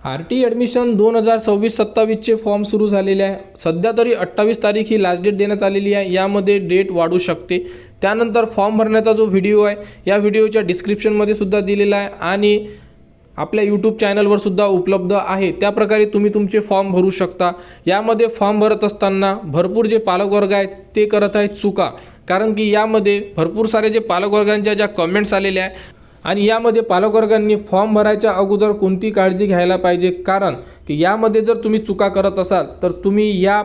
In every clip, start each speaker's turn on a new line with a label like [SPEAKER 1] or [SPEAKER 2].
[SPEAKER 1] RT admission 2026-27चे form सुरू झालेले आहे. सध्या तरी 28 तारीख ही लास्ट डेट देण्यात आलेली आहे. यामध्ये डेट वाढू शकते. त्यानंतर फॉर्म भरण्याचा जो व्हिडिओ आहे या व्हिडिओच्या डिस्क्रिप्शनमध्ये सुद्धा दिलेला आहे आणि आपल्या यूट्यूब चॅनलवर सुद्धा उपलब्ध आहे. त्याप्रकारे तुम्ही तुमचे फॉर्म भरू शकता. यामध्ये फॉर्म भरत असताना भरपूर जे पालकवर्ग आहेत ते करत आहेत चुका, कारण की यामध्ये भरपूर सारे जे पालकवर्गांच्या ज्या कमेंट्स आलेल्या आहे आणि यामध्ये पालकवर्गांनी फॉर्म भरायच्या अगोदर कोणती काळजी घ्यायला पाहिजे, कारण की यामध्ये जर तुम्ही चुका करत असाल तर तुम्ही या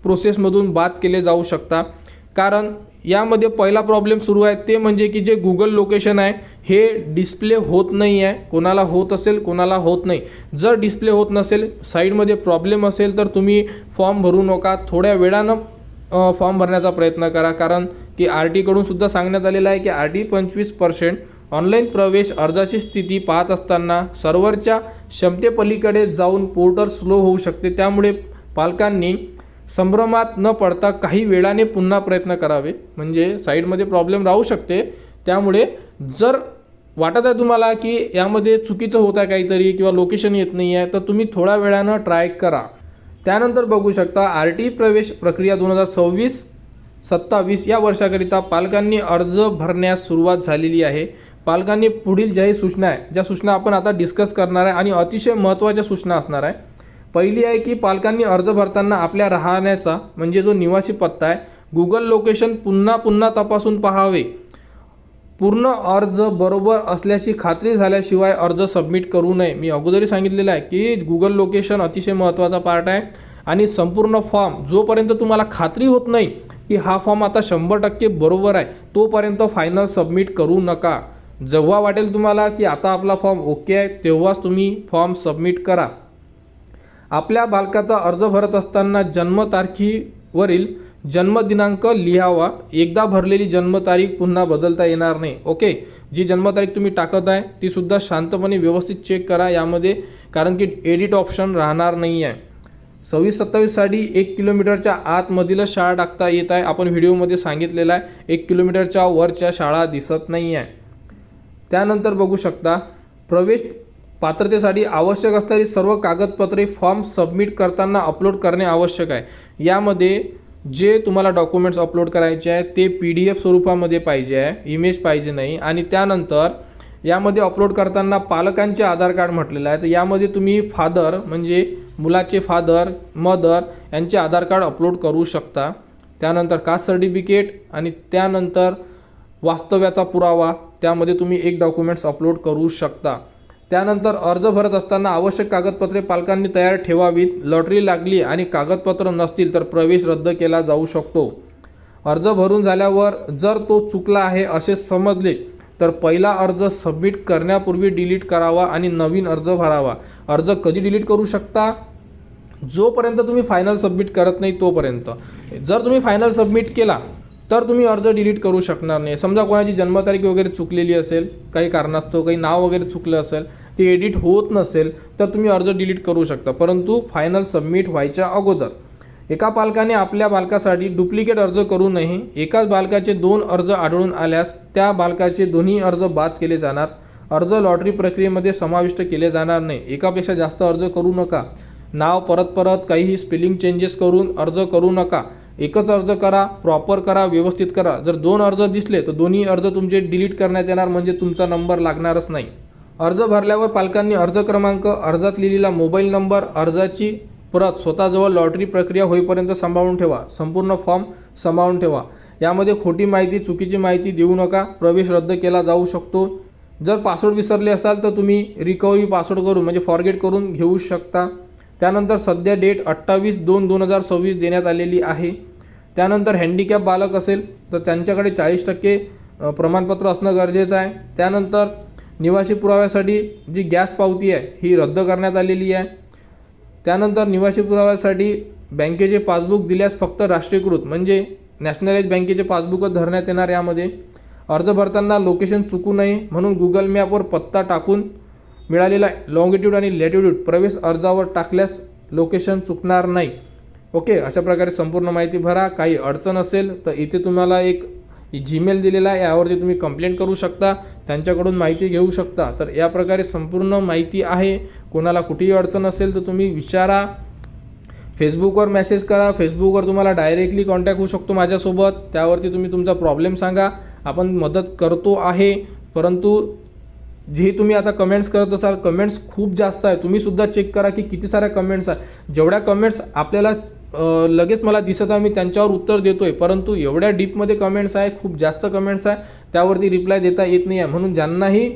[SPEAKER 1] प्रोसेसमधून बाद केले जाऊ शकता. कारण यामध्ये पहिला प्रॉब्लेम सुरू आहे ते म्हणजे की जे गुगल लोकेशन आहे हे डिस्प्ले होत नाही आहे. कोणाला होत असेल, कोणाला होत नाही. जर डिस्प्ले होत नसेल, साईडमध्ये प्रॉब्लेम असेल तर तुम्ही फॉर्म भरू नका. थोड्या वेळानं फॉर्म भरण्याचा प्रयत्न करा, कारण की RTकडून सुद्धा सांगण्यात आलेलं आहे की RT 25% ऑनलाईन प्रवेश अर्जाची स्थिती पाहत असताना सर्व्हरच्या क्षमतेपलीकडे जाऊन पोर्टल स्लो होऊ शकते. त्यामुळे पालकांनी संभ्रमात न पडता काही वेळाने पुन्हा प्रयत्न करावे, म्हणजे साईडमध्ये प्रॉब्लेम राहू शकते. त्यामुळे जर वाटत आहे तुम्हाला की यामध्ये चुकीचं होत आहे काहीतरी किंवा लोकेशन येत नाही आहे, तर तुम्ही थोड्या वेळानं ट्राय करा. त्यानंतर बघू शकता RT प्रवेश प्रक्रिया 2026-27 या वर्षाकरिता पालकांनी अर्ज भरण्यास सुरुवात झालेली आहे. पालकांनी पुढील ज्याही सूचना आहे, ज्या सूचना आपण आता डिस्कस करणार आहे आणि अतिशय महत्त्वाच्या सूचना असणार आहे. पहिली आहे की पालकांनी अर्ज भरताना आपल्या राहण्याचा म्हणजे जो निवासी पत्ता आहे गुगल लोकेशन पुन्हा तपासून पाहावे. पूर्ण अर्ज बरोबर असल्याची खात्री झाल्याशिवाय अर्ज सबमिट करू नये. मी अगोदरही सांगितलेलं आहे की गुगल लोकेशन अतिशय महत्त्वाचा पार्ट आहे आणि संपूर्ण फॉर्म जोपर्यंत तुम्हाला खात्री होत नाही की हा फॉर्म आता 100% बरोबर आहे तोपर्यंत फायनल सबमिट करू नका. जेव्हा वाटेल तुम्हाला की आता आपला फॉर्म ओके आहे तेव्हाच तुम्ही फॉर्म सबमिट करा. आपल्या बालकाचा अर्ज भरत असताना जन्मतारखेवरील जन्मदिनांक लिहावा. एकदा भरलेली जन्मतारीख पुन्हा बदलता येणार नाही. ओके, जी जन्मतारीख तुम्ही टाकत आहे ती सुद्धा शांतपणे व्यवस्थित चेक करा यामध्ये, कारण की एडिट ऑप्शन राहणार नाही आहे. 26-27साठी 1 किलोमीटरच्या आतमधीलच शाळा टाकता येत आहे. आपण व्हिडिओमध्ये सांगितलेलं आहे 1 किलोमीटरच्या वरच्या शाळा दिसत नाही आहे. त्यानंतर बघू शकता प्रवेश पात्रतेसाठी आवश्यक असणारी सर्व कागदपत्रे फॉर्म सबमिट करताना अपलोड करणे आवश्यक आहे. यामध्ये जे तुम्हाला डॉक्युमेंट्स अपलोड करायचे आहे ते PDF स्वरूपामध्ये पाहिजे आहे, इमेज पाहिजे नाही. आणि त्यानंतर यामध्ये अपलोड करताना पालकांचे आधार कार्ड म्हटलेलं आहे, तर यामध्ये तुम्ही फादर म्हणजे मुलाचे फादर, मदर यांचे आधार कार्ड अपलोड करू शकता. त्यानंतर कास्ट सर्टिफिकेट आणि त्यानंतर वास्तव्याचा पुरावा, त्यामध्ये तुम्ही एक डॉक्युमेंट्स अपलोड करू शकता. त्यानंतर अर्ज भरत असताना आवश्यक कागदपत्रे पालकांनी तयार ठेवावीत. लॉटरी लागली आणि कागदपत्र नसतील तर प्रवेश रद्द केला जाऊ शकतो. अर्ज भरून झाल्यावर जर तो चुकला आहे असे समजले तर पहिला अर्ज सबमिट करण्यापूर्वी डिलीट करावा आणि नवीन अर्ज भरावा. अर्ज कधी डिलीट करू शकता? जोपर्यंत तुम्ही फायनल सबमिट करत नाही तोपर्यंत. जर तुम्ही फायनल सबमिट केला तर तुम्ही अर्ज डिलीट करू शकणार नाही. समजा कोणाची जन्मतारीख वगैरे चुकलेली असेल, काही कारणास्तव काही नाव वगैरे चुकलं असेल, ते एडिट होत नसेल तर तुम्ही अर्ज डिलीट करू शकता, परंतु फायनल सबमिट व्हायच्या अगोदर. एका पालकाने आपल्या बालकासाठी डुप्लिकेट अर्ज करू नये. एकाच बालकाचे 2 अर्ज आढळून आल्यास त्या बालकाचे दोन्ही अर्ज बाद केले जाणार. अर्ज लॉटरी प्रक्रियेमध्ये समाविष्ट केले जाणार नाही. एकापेक्षा जास्त अर्ज करू नका. नाव परत काहीही स्पेलिंग चेंजेस करून अर्ज करू नका. एकच अर्ज करा, प्रॉपर करा, व्यवस्थित करा. जर 2 अर्ज दिसले तर दोन्ही अर्ज तुमचे डिलीट करण्यात येणार, म्हणजे तुमचा नंबर लागणारच नाही. अर्ज भरल्यावर पालकांनी अर्ज क्रमांक, अर्जात लिहिलेला मोबाईल नंबर, अर्जाची प्रत स्वतःजवळ लॉटरी प्रक्रिया होईपर्यंत सांभाळून ठेवा. संपूर्ण फॉर्म सांभाळून ठेवा. यामध्ये खोटी माहिती, चुकीची माहिती देऊ नका. प्रवेश रद्द केला जाऊ शकतो. जर पासवर्ड विसरले असाल तर तुम्ही रिकव्हरी पासवर्ड करून म्हणजे फॉरगेट करून घेऊ शकता. त्यानंतर सध्या डेट 28/2/2026 देण्यात आलेली आहे. त्यानंतर हँडिकॅप बालक असेल तर त्यांच्याकडे 40% प्रमाणपत्र असणं गरजेचं आहे. त्यानंतर निवासी पुराव्यासाठी जी गॅस पावती आहे ही रद्द करण्यात आलेली आहे. त्यानंतर निवासी पुराव्यासाठी बँकेचे पासबुक दिल्यास फक्त राष्ट्रीयकृत म्हणजे नॅशनलाइज बँकेचे पासबुकच धरण्यात येणार. यामध्ये अर्ज भरताना लोकेशन चुकू नये म्हणून गुगल मॅपवर पत्ता टाकून मिळालेला लॉंगिट्यूड आणि लॅटिट्यूड प्रवेश अर्जावर टाकल्यास लोकेशन चुकणार नाही. ओके, अशा प्रकारे संपूर्ण माहिती भरा. काही अडचण असेल तर इथे तुम्हाला एक जीमेल दिलेला आहे, यावरती तुम्ही कंप्लेंट करू शकता. त्यांच्याकडून माहिती घेऊ शकता. तर या प्रकारे संपूर्ण माहिती आहे. कोणाला कुठेही अडचण असेल तर तुम्ही विचारा, फेसबुकवर मेसेज करा. फेसबुकवर तुम्हाला डायरेक्टली कॉन्टॅक्ट होऊ शकतो माझ्यासोबत. त्यावरती तुम्ही तुमचा प्रॉब्लेम सांगा, आपण मदत करतो आहे. परंतु जे तुम्ही आता कमेंट्स करत असाल, कमेंट्स खूप जास्त आहे. तुम्हीसुद्धा चेक करा की किती साऱ्या कमेंट्स आहे. जेवढ्या कमेंट्स आपल्याला लगेच मला दिसत आहे, मी त्यांच्यावर उत्तर देतो आहे. परंतु एवढ्या डीपमध्ये कमेंट्स आहे, खूप जास्त कमेंट्स आहे, त्यावरती रिप्लाय देता येत नाही आहे. म्हणून ज्यांनाही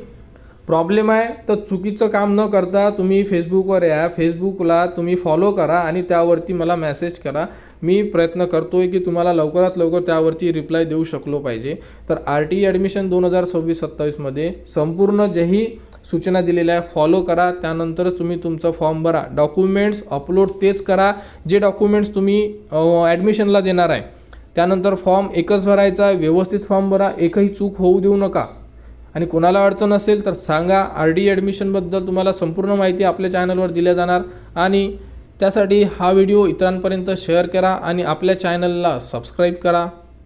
[SPEAKER 1] प्रॉब्लेम आहे तर चुकीचं काम न करता तुम्ही फेसबुकवर या, फेसबुकला तुम्ही फॉलो करा आणि त्यावरती मला मेसेज करा. मी प्रयत्न करतो आहे की तुम्हाला लवकरात लवकर त्यावरती रिप्लाय देऊ शकलो पाहिजे. तर RTE ॲडमिशन 2026-27मध्ये संपूर्ण जेही सूचना दिलेल्या आहे फॉलो करा. त्यानंतरच तुम्ही तुमचा फॉर्म भरा. डॉक्युमेंट्स अपलोड तेच करा जे डॉक्युमेंट्स तुम्ही ॲडमिशनला देणार आहे. त्यानंतर फॉर्म एकच भरायचा, व्यवस्थित फॉर्म भरा, एकही चूक होऊ देऊ नका. आणि कोणाला अडचण असेल तर सांगा. RTE ॲडमिशनबद्दल तुम्हाला संपूर्ण माहिती आपल्या चॅनलवर दिल्या जाणार. आणि त्यासाठी हा व्हिडिओ इतरांपर्यंत शेअर करा आणि आपल्या चॅनलला सबस्क्राईब करा.